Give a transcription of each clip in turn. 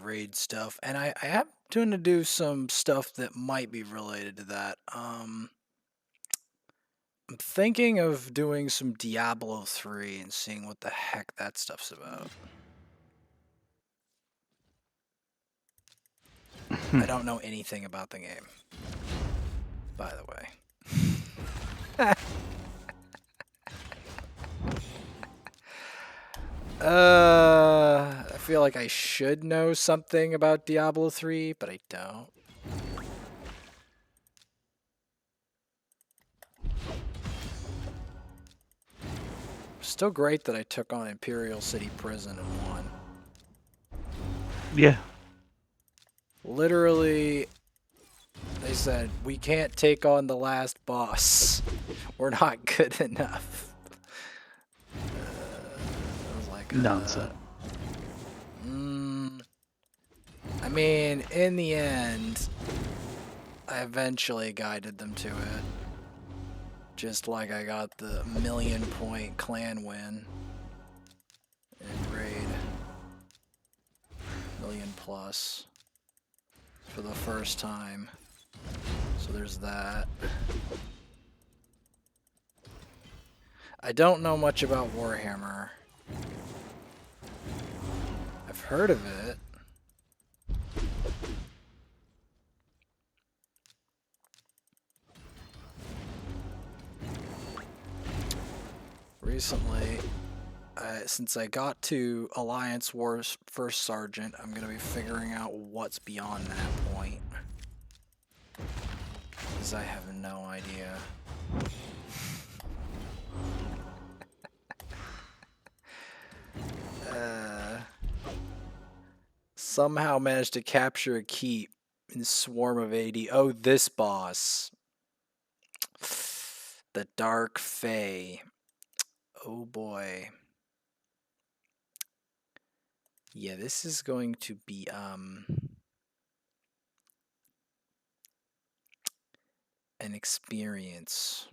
raid stuff, and I am going to do some stuff that might be related to that. I'm thinking of doing some Diablo 3 and seeing what the heck that stuff's about. I don't know anything about the game, by the way. I feel like I should know something about Diablo 3, but I don't. Still great that I took on Imperial City Prison and won. Yeah. Literally, they said, we can't take on the last boss. We're not good enough. I was like, Nonsense. I mean, in the end, I eventually guided them to it. Just like I got the 1,000,000-point clan win in raid. 1,000,000+ for the first time. So there's that. I don't know much about Warhammer. I've heard of it. Recently, since I got to Alliance Wars First Sergeant, I'm going to be figuring out what's beyond that point. Because I have no idea. Somehow managed to capture a keep in Swarm of AD. Oh, this boss. The Dark Fae. Oh boy. Yeah, this is going to be an experience.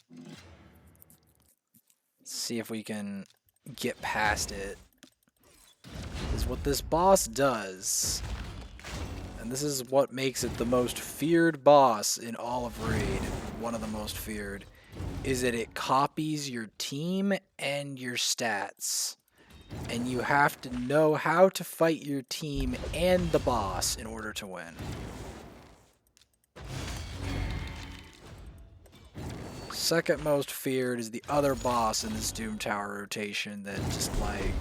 Let's see if we can get past it. Is what this boss does, and this is what makes it the most feared boss in all of Raid, one of the most feared, is that it copies your team and your stats. And you have to know how to fight your team and the boss in order to win. Second most feared is the other boss in this Doom Tower rotation that just like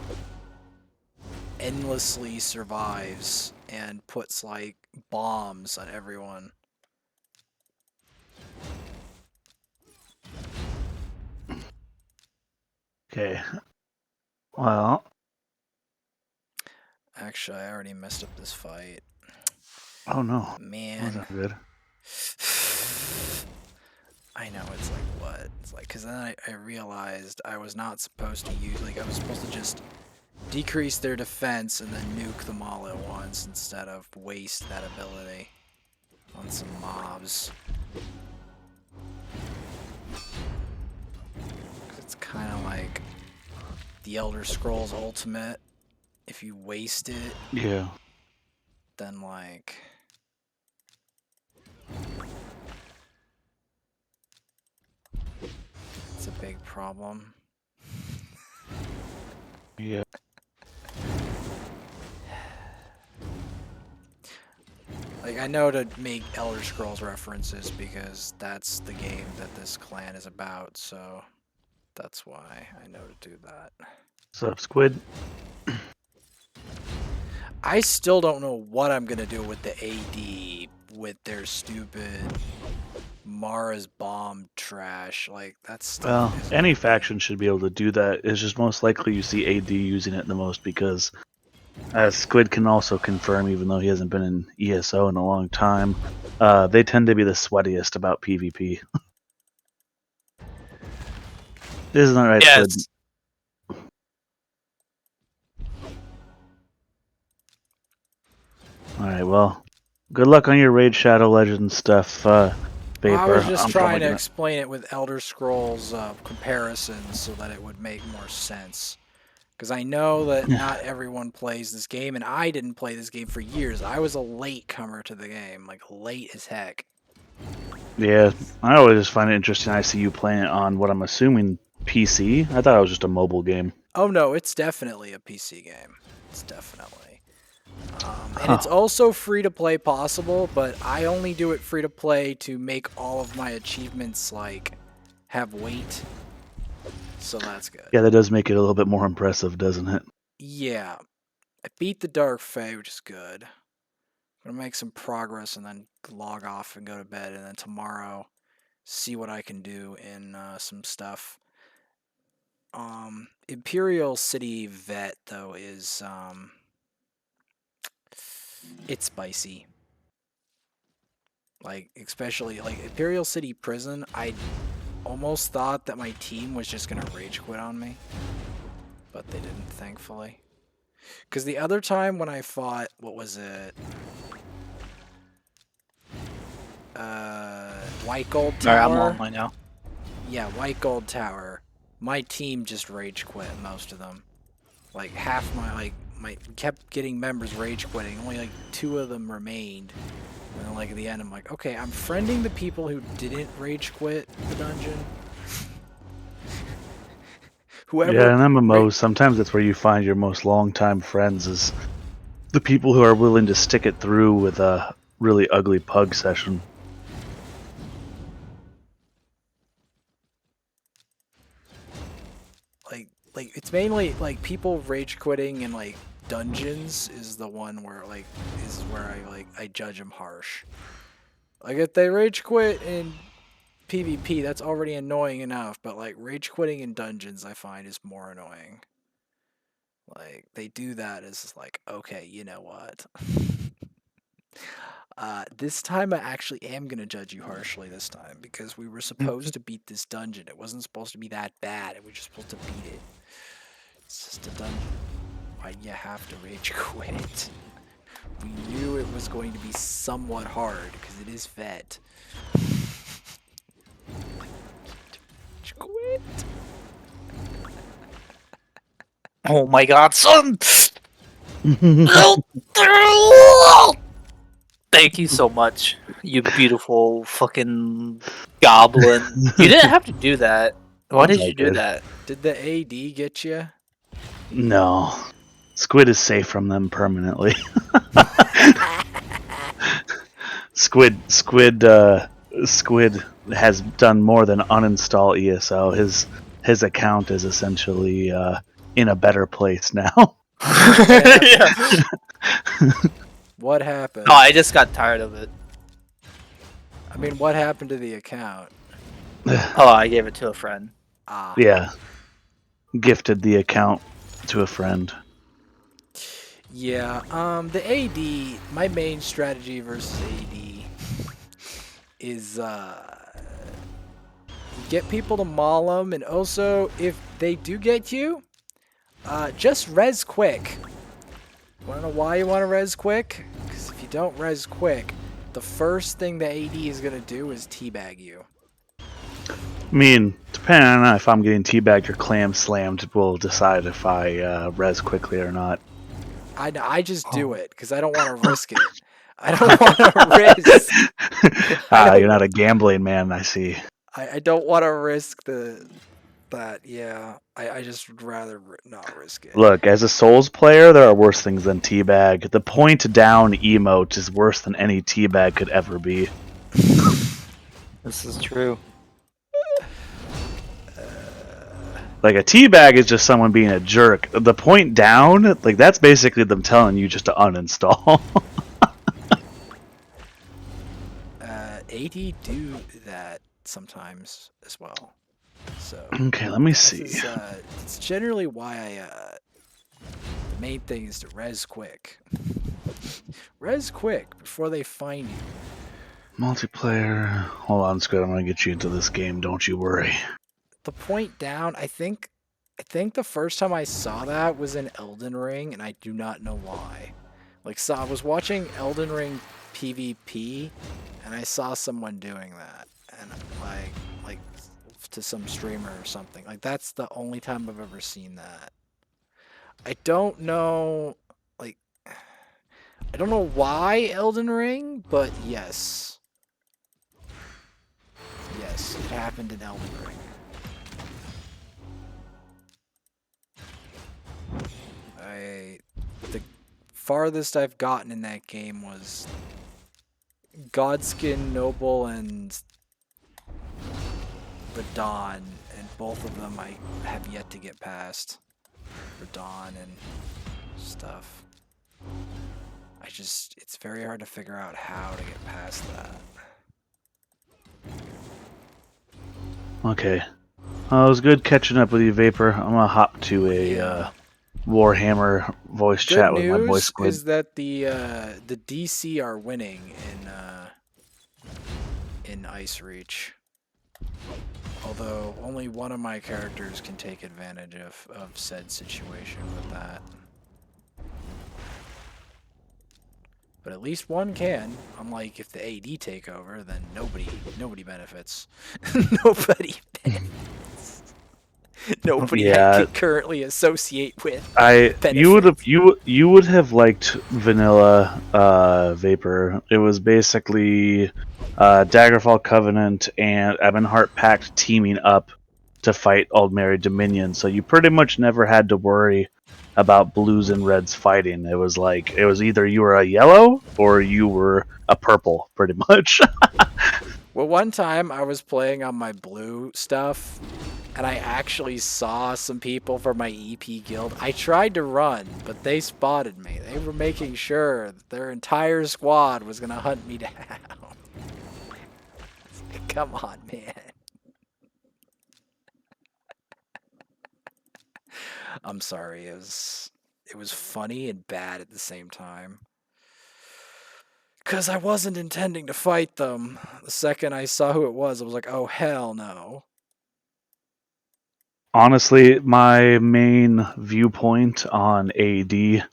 endlessly survives and puts like bombs on everyone. Okay. Well. Actually, I already messed up this fight. Oh no. Man. Wasn't good. I know, it's like, what? It's like, because then I realized I was not supposed to use, like, I was supposed to just decrease their defense and then nuke them all at once instead of waste that ability on some mobs. It's kind of like the Elder Scrolls Ultimate. If you waste it, yeah, then like it's a big problem. Yeah. Like, I know to make Elder Scrolls references because that's the game that this clan is about, so that's why I know to do that. What's up, Squid? I still don't know what I'm gonna do with the AD with their stupid Mara's bomb trash. Like, that's Well, any faction should be able to do that. It's just most likely you see AD using it the most because, as Squid can also confirm, even though he hasn't been in ESO in a long time, they tend to be the sweatiest about PvP. Isn't that right, yes. Squid? Alright, well, good luck on your Raid Shadow Legends stuff. paper. I was just I'm trying probably to gonna- explain it with Elder Scrolls comparisons so that it would make more sense. Because I know that not everyone plays this game, and I didn't play this game for years. I was a late comer to the game, like late as heck. Yeah, I always just find it interesting. I see you playing it on what I'm assuming PC. I thought it was just a mobile game. Oh no, it's definitely a PC game. It's definitely. And Huh. it's also free to play possible, but I only do it free to play to make all of my achievements like have weight. So that's good. Yeah, that does make it a little bit more impressive, doesn't it? Yeah. I beat the Dark Fae, which is good. I'm gonna make some progress and then log off and go to bed, and then tomorrow see what I can do in some stuff. Imperial City Vet though is it's spicy. Like especially like Imperial City Prison, I almost thought that my team was just gonna rage quit on me, but they didn't, thankfully. Because the other time when I fought, what was it? White Gold Tower. Alright, I'm online now. Yeah, White Gold Tower. My team just rage quit, most of them. Like half my kept getting members rage quitting. Only like 2 of them remained. And then like at the end I'm like, okay, I'm friending the people who didn't rage quit the dungeon. Whoever Yeah, in MMOs, sometimes that's where you find your most long-time friends is the people who are willing to stick it through with a really ugly pug session. like it's mainly like people rage quitting in like dungeons is the one where like is where I judge them harsh. Like if they rage quit in PvP, that's already annoying enough, but like rage quitting in dungeons I find is more annoying. Like they do that as like, okay, you know what? This time I actually am gonna judge you harshly this time because we were supposed to beat this dungeon. It wasn't supposed to be that bad, and we were just supposed to beat it. It's just a dungeon. Why'd you have to rage quit? We knew it was going to be somewhat hard because it is vet. Rage quit. Oh my god, son! Thank you so much, you beautiful fucking goblin. You didn't have to do that. Why did I you do did. that? Did the AD get you? No. Squid is safe from them permanently. Squid has done more than uninstall ESO. His account is essentially in a better place now. Yeah. What happened? No, I just got tired of it. I mean, what happened to the account? Oh, I gave it to a friend. Ah. Yeah. Gifted the account to a friend. Yeah, the AD, my main strategy versus AD is, get people to maul them, and also, if they do get you, just res quick. Wanna know why you wanna res quick? Because if you don't res quick, the first thing the AD is gonna do is teabag you. I mean, depending on if I'm getting teabagged or clam slammed, will decide if I res quickly or not. I just do it, because I don't want to risk it. I don't want to risk... You're not a gambling man, I see. I don't want to risk that. Yeah, I just would rather not risk it. Look, as a Souls player, there are worse things than teabag. The point down emote is worse than any teabag could ever be. This is true. Like, a teabag is just someone being a jerk. The point down, like, that's basically them telling you just to uninstall. AD do that sometimes as well. So Okay, let me this see. is, it's generally why the main thing is to res quick. Res quick before they find you. Multiplayer. Hold on, Squid. I'm gonna get you into this game. Don't you worry. The point down, I think the first time I saw that was in Elden Ring, and I do not know why. Like, so I was watching Elden Ring PvP, and I saw someone doing that, and like to some streamer or something. Like, that's the only time I've ever seen that. I don't know, like, I don't know why Elden Ring, but yes. Yes, it happened in Elden Ring. The farthest I've gotten in that game was Godskin, Noble, and Radahn, and both of them I have yet to get past. Radahn and stuff. It's very hard to figure out how to get past that. Okay. Well, it was good catching up with you, Vapor. I'm gonna hop to a Warhammer voice chat with my boy Good news Squid. is that the DC are winning in Ice Reach. Although only one of my characters can take advantage of said situation with that. But at least one can. Unlike if the AD take over, then nobody benefits. Nobody benefits. Nobody I could currently associate with. You would have liked Vanilla Vapor. It was basically Daggerfall Covenant and Ebonheart Pact teaming up to fight Aldmeri Dominion. So you pretty much never had to worry about blues and reds fighting. It was either you were a yellow or you were a purple, pretty much. Well, one time I was playing on my blue stuff, and I actually saw some people from my EP guild. I tried to run, but they spotted me. They were making sure that their entire squad was going to hunt me down. Come on, man. I'm sorry. It was funny and bad at the same time. Because I wasn't intending to fight them. The second I saw who it was, I was like, oh, hell no. Honestly, my main viewpoint on AD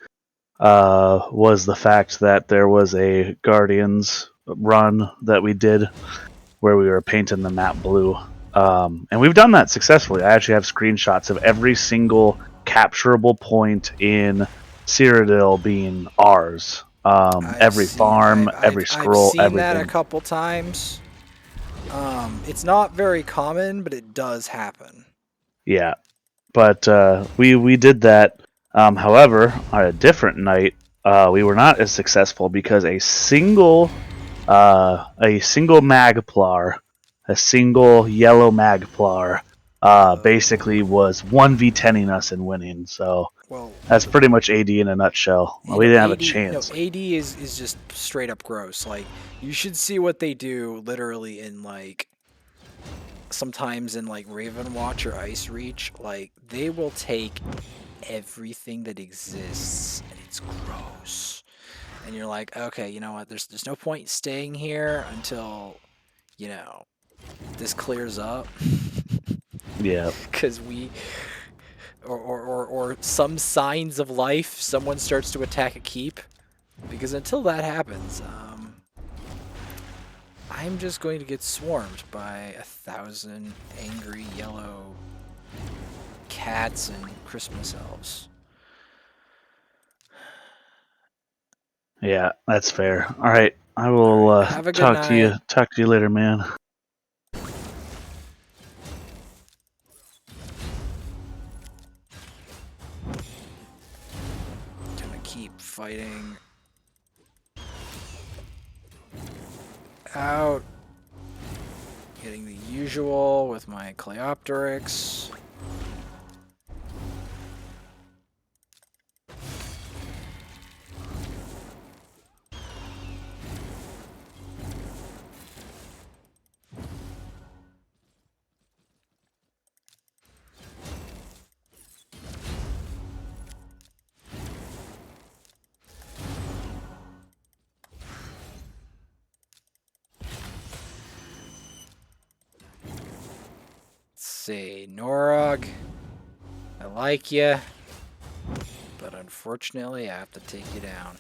was the fact that there was a Guardians run that we did where we were painting the map blue. And we've done that successfully. I actually have screenshots of every single capturable point in Cyrodiil being ours. Every farm, every scroll, I've seen everything. that a couple times. It's not very common, but it does happen. Yeah, but we did that. However, on a different night, we were not as successful because a single Magplar, a single yellow Magplar, basically was 1v10ing us and winning. So that's pretty much AD in a nutshell. We didn't have a chance. No, AD is just straight up gross. Like, you should see what they do literally in, like, sometimes in, like, Ravenwatch or Ice Reach. Like, they will take everything that exists, and it's gross. And you're like, okay, you know what? There's no point staying here until, you know, this clears up. Yeah. Because or some signs of life, someone starts to attack a keep. Because until that happens, I'm just going to get swarmed by 1,000 angry yellow cats and Christmas elves. Yeah, that's fair. All right, I will talk to you. Talk to you later, man. Gonna keep fighting out, getting the usual with my Cleopteryx. See, Norog, I like you, but unfortunately I have to take you down.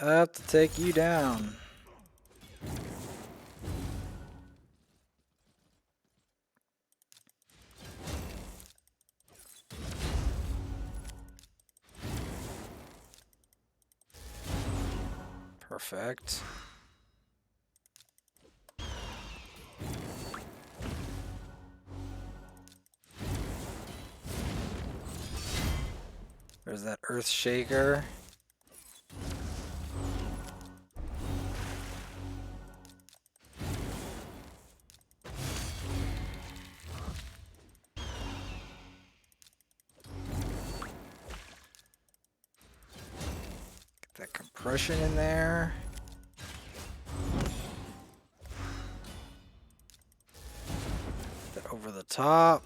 I have to take you down. Perfect. There's that Earth Shaker. Get that compression in there. Get that over the top.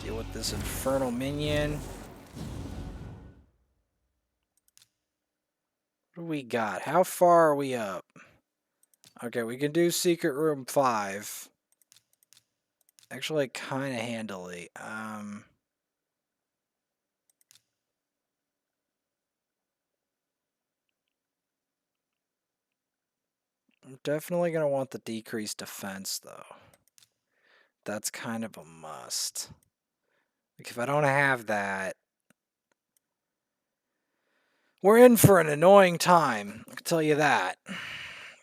Deal with this infernal minion. What do we got? How far are we up? Okay, we can do Secret Room 5. Actually, kind of handily. I'm definitely going to want the decreased defense, though. That's kind of a must. Like, if I don't have that, we're in for an annoying time. I can tell you that. I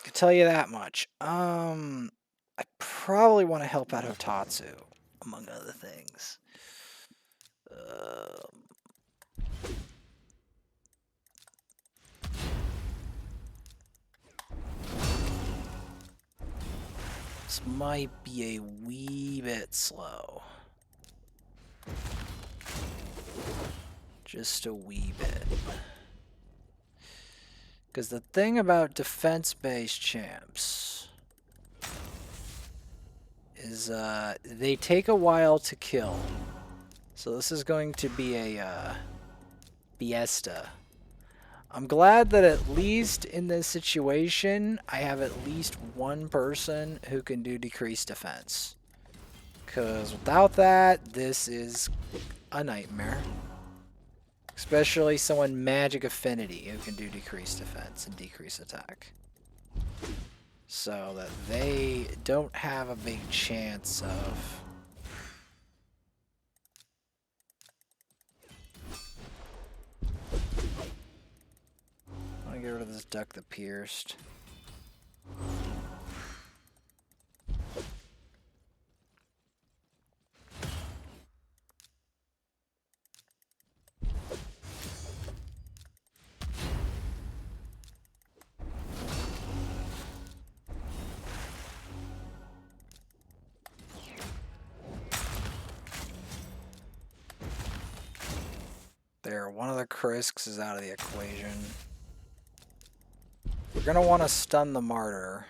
can tell you that much. I probably want to help out Hotatsu, among other things. This might be a wee bit slow. Just a wee bit. Because the thing about defense-based champs is they take a while to kill. So this is going to be a fiesta. I'm glad that at least in this situation, I have at least one person who can do decreased defense. Because without that, this is a nightmare. Especially someone magic affinity who can do decreased defense and decrease attack. So that they don't have a big chance of... I want to get rid of this duck that pierced. There, one of the Krisks is out of the equation. We're going to want to stun the Martyr.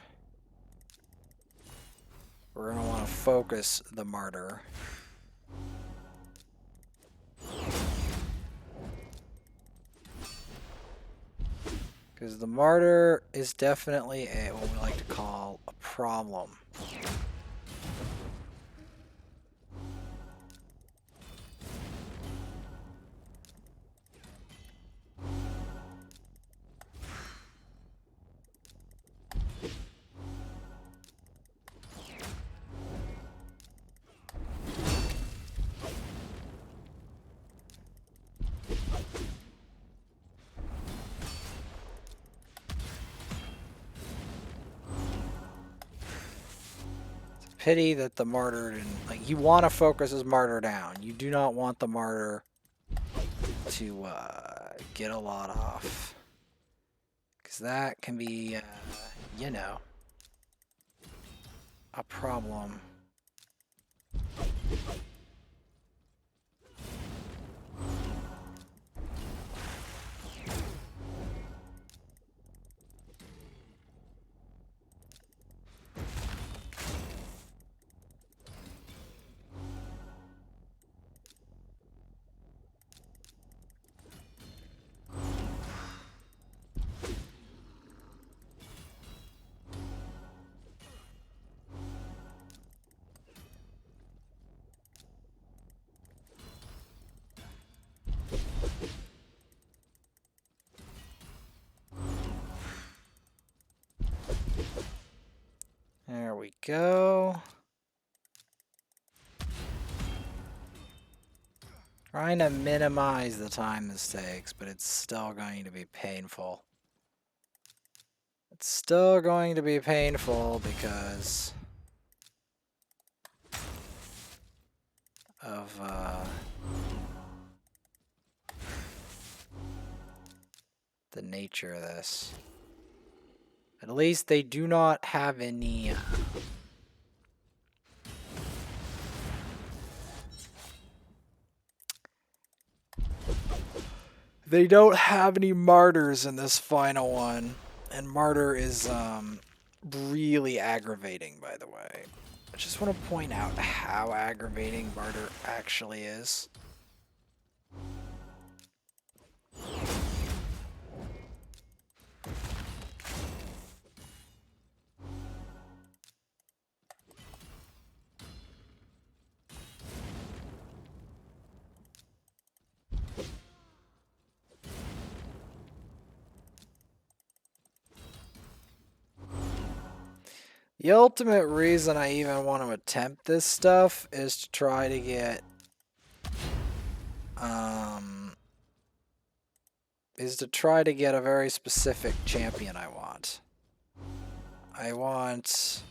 We're going to want to focus the Martyr. Because the Martyr is definitely what we like to call a problem. Pity that the Martyr didn't, like, you want to focus his Martyr down. You do not want the Martyr to get a lot off. Because that can be, you know, a problem. we go. Trying to minimize the time this takes, but it's still going to be painful. It's still going to be painful because of the nature of this. At least they do not have any they don't have any martyrs in this final one. And martyr is really aggravating, by the way. I just want to point out how aggravating martyr actually is. The ultimate reason I even want to attempt this stuff is to try to get a very specific champion I want. I want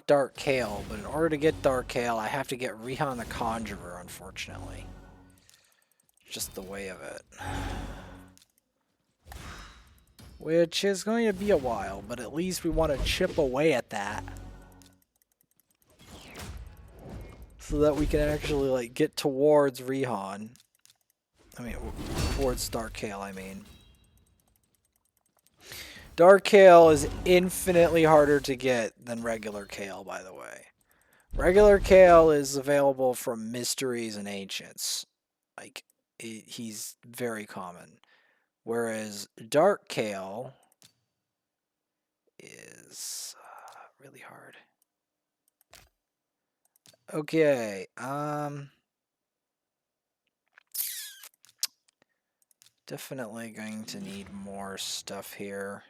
Dark Kale, but in order to get Dark Kale, I have to get Rihan the Conjurer, unfortunately. Just the way of it. Which is going to be a while, but at least we want to chip away at that. So that we can actually, like, get towards Rihan. I mean, towards Dark Kale, I mean. Dark Kale is infinitely harder to get than regular Kale, by the way. Regular Kale is available from Mysteries and Ancients. Like, he's very common. Whereas Dark Kale is really hard. Okay, definitely going to need more stuff here.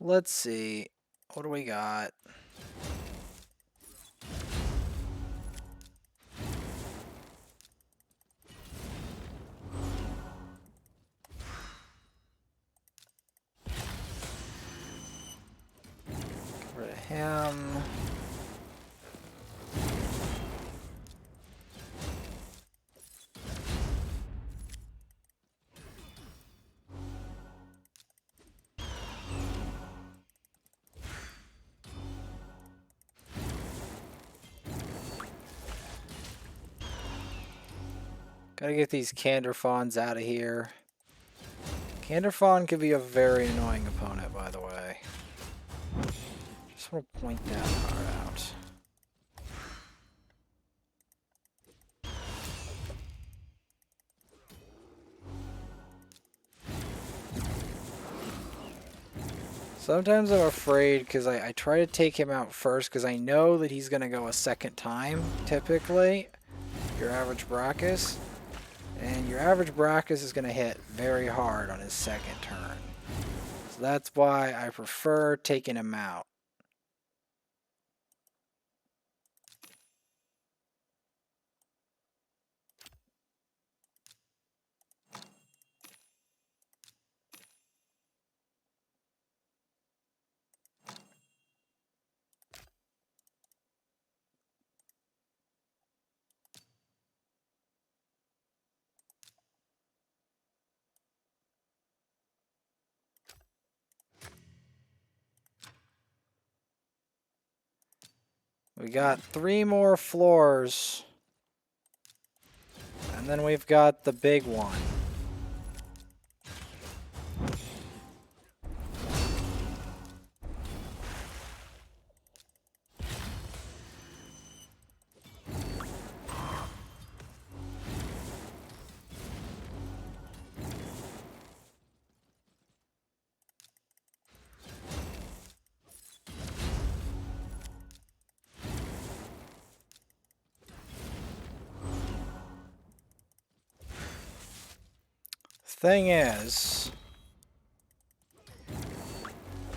Let's see. What do we got? Get rid of him. Gotta get these Canderfawns out of here. Canderfawn could be a very annoying opponent, by the way. Just want to point that part out. Sometimes I'm afraid because I try to take him out first because I know that he's going to go a second time, typically. Your average Brachus. And your average Brachus is going to hit very hard on his second turn. So that's why I prefer taking him out. We got 3 more floors. And then we've got the big one. thing is,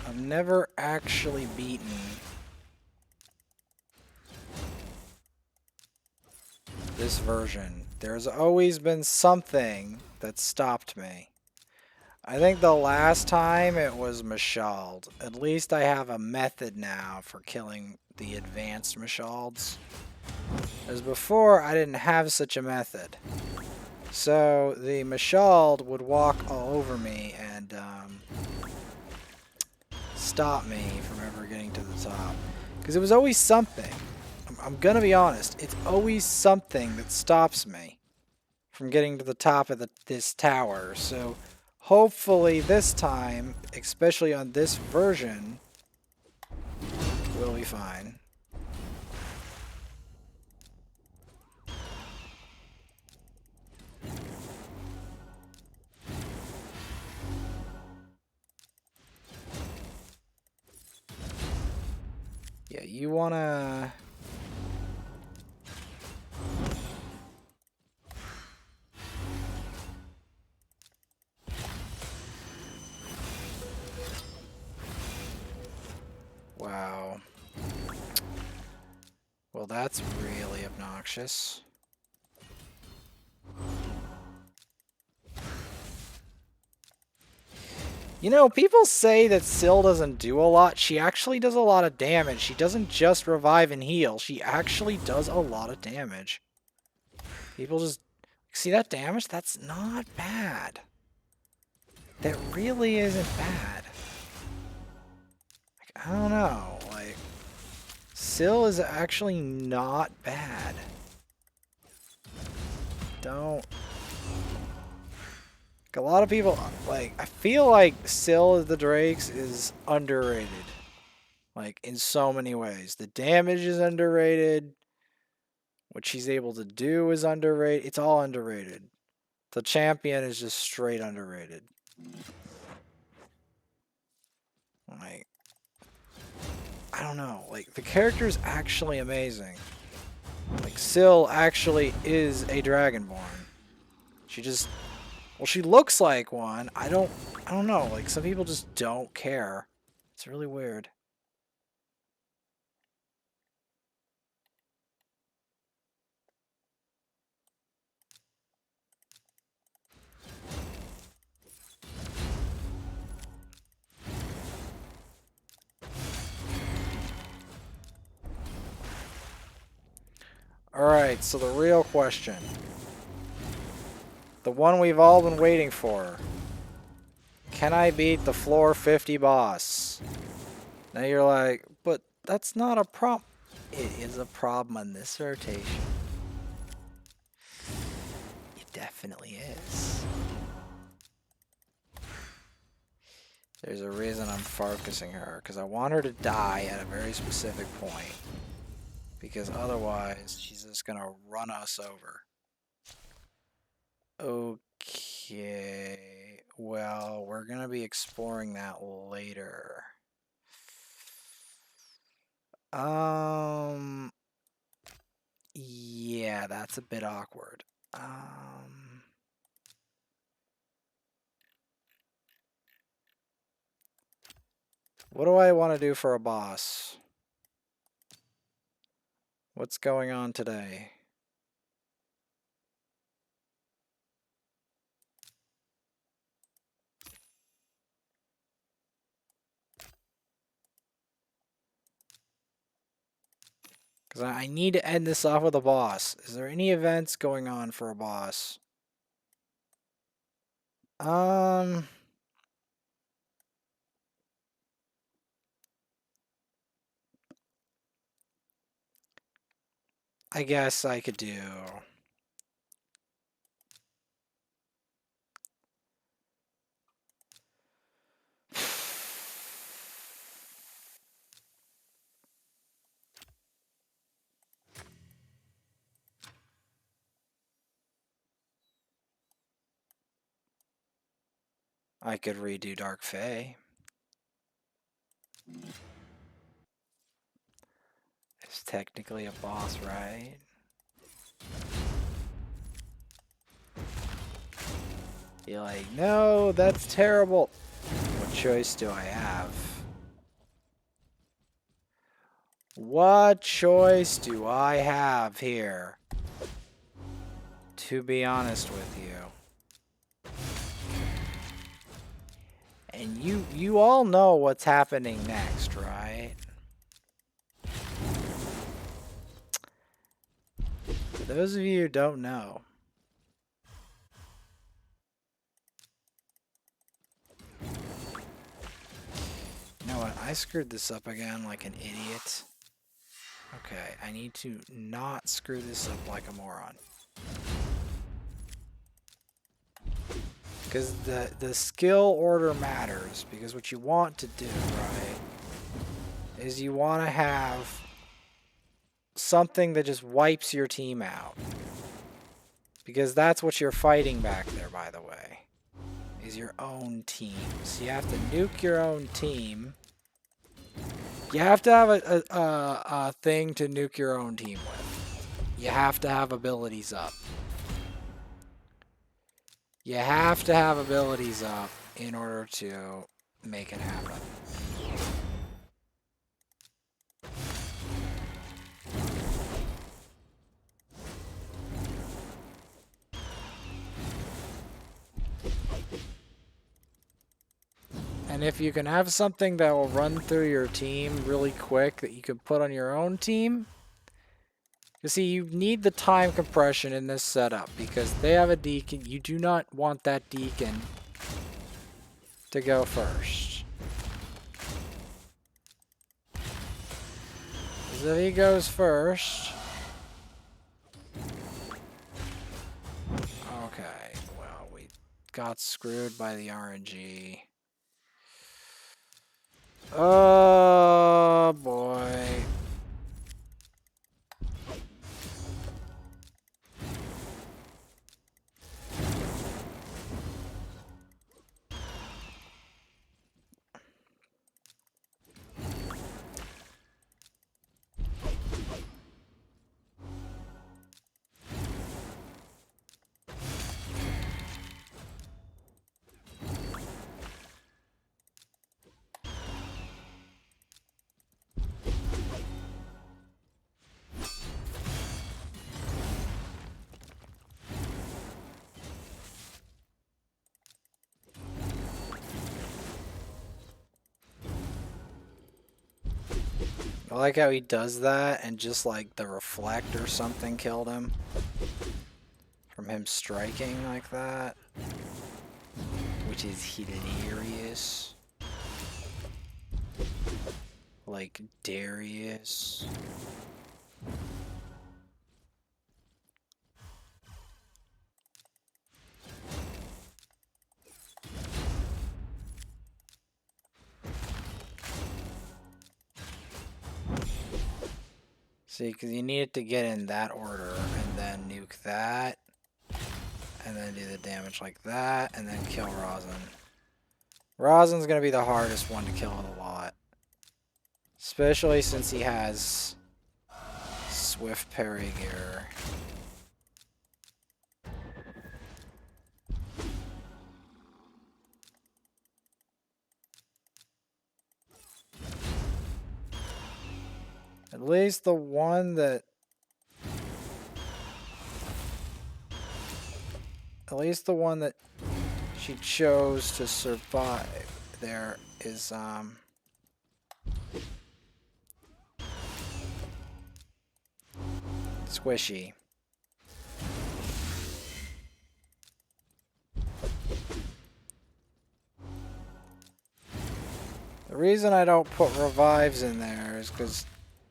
I've never actually beaten this version. There's always been something that stopped me. I think the last time it was Mashald. At least I have a method now for killing the advanced Mashalds. As before, I didn't have such a method. So the Mashald would walk all over me and stop me from ever getting to the top. Because it was always something. I'm gonna be honest. It's always something that stops me from getting to the top of this tower. So hopefully this time, especially on this version, we'll be fine. Yeah, you wanna... Wow. Well, that's really obnoxious. You know, people say that Syl doesn't do a lot. She actually does a lot of damage. She doesn't just revive and heal. She actually does a lot of damage. People just... See that damage? That's not bad. That really isn't bad. Like, I don't know. Like, Syl is actually not bad. Don't... Like, a lot of people, like, I feel like Syl of the Drakes is underrated. Like, in so many ways. The damage is underrated. What she's able to do is underrated. It's all underrated. The champion is just straight underrated. Like, I don't know. Like, the character is actually amazing. Like, Syl actually is a Dragonborn. She just... Well, she looks like one. I don't know. Like, some people just don't care. It's really weird. Alright, so the real question. The one we've all been waiting for. Can I beat the floor 50 boss? Now you're like, but that's not a problem. It is a problem on this rotation. It definitely is. There's a reason I'm focusing her, because I want her to die at a very specific point. Because otherwise, she's just going to run us over. Okay. Well, we're going to be exploring that later. Yeah, that's a bit awkward. What do I want to do for a boss? What's going on today? Because I need to end this off with a boss. Is there any events going on for a boss? I guess I could do... I could redo Dark Fae. It's technically a boss, right? You're like, no, that's terrible. What choice do I have? What choice do I have here? To be honest with you. And you all know what's happening next, right? For those of you who don't know. You know what? I screwed this up again like an idiot. Okay, I need to not screw this up like a moron. Because the skill order matters, because what you want to do, right, is you want to have something that just wipes your team out. Because that's what you're fighting back there, by the way, is your own team. So you have to nuke your own team. You have to have a thing to nuke your own team with. You have to have abilities up. You have to have abilities up in order to make it happen. And if you can have something that will run through your team really quick that you can put on your own team. You see, you need the time compression in this setup because they have a deacon. You do not want that deacon to go first. Because if he goes first... Okay, well, we got screwed by the RNG. Oh, boy. I like how he does that and just like the reflect or something killed him. From him striking like that. Which is hilarious. Like Darius. See, because you need it to get in that order, and then nuke that, and then do the damage like that, and then kill Rosin. Rosin's going to be the hardest one to kill of the lot. Especially since he has Swift Parry gear. At least the one that... At least the one that she chose to survive there is, Squishy. The reason I don't put revives in there is because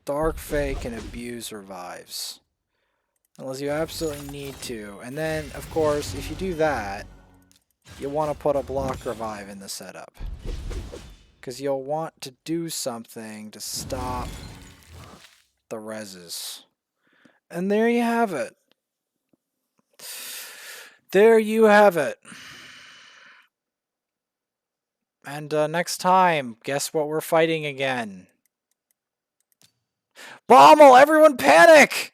Dark Fae can abuse revives. Unless you absolutely need to. And then, of course, if you do that, you want to put a block revive in the setup. Because you'll want to do something to stop the reses. And there you have it. There you have it. And next time, guess what we're fighting again? Bommel! Everyone panic!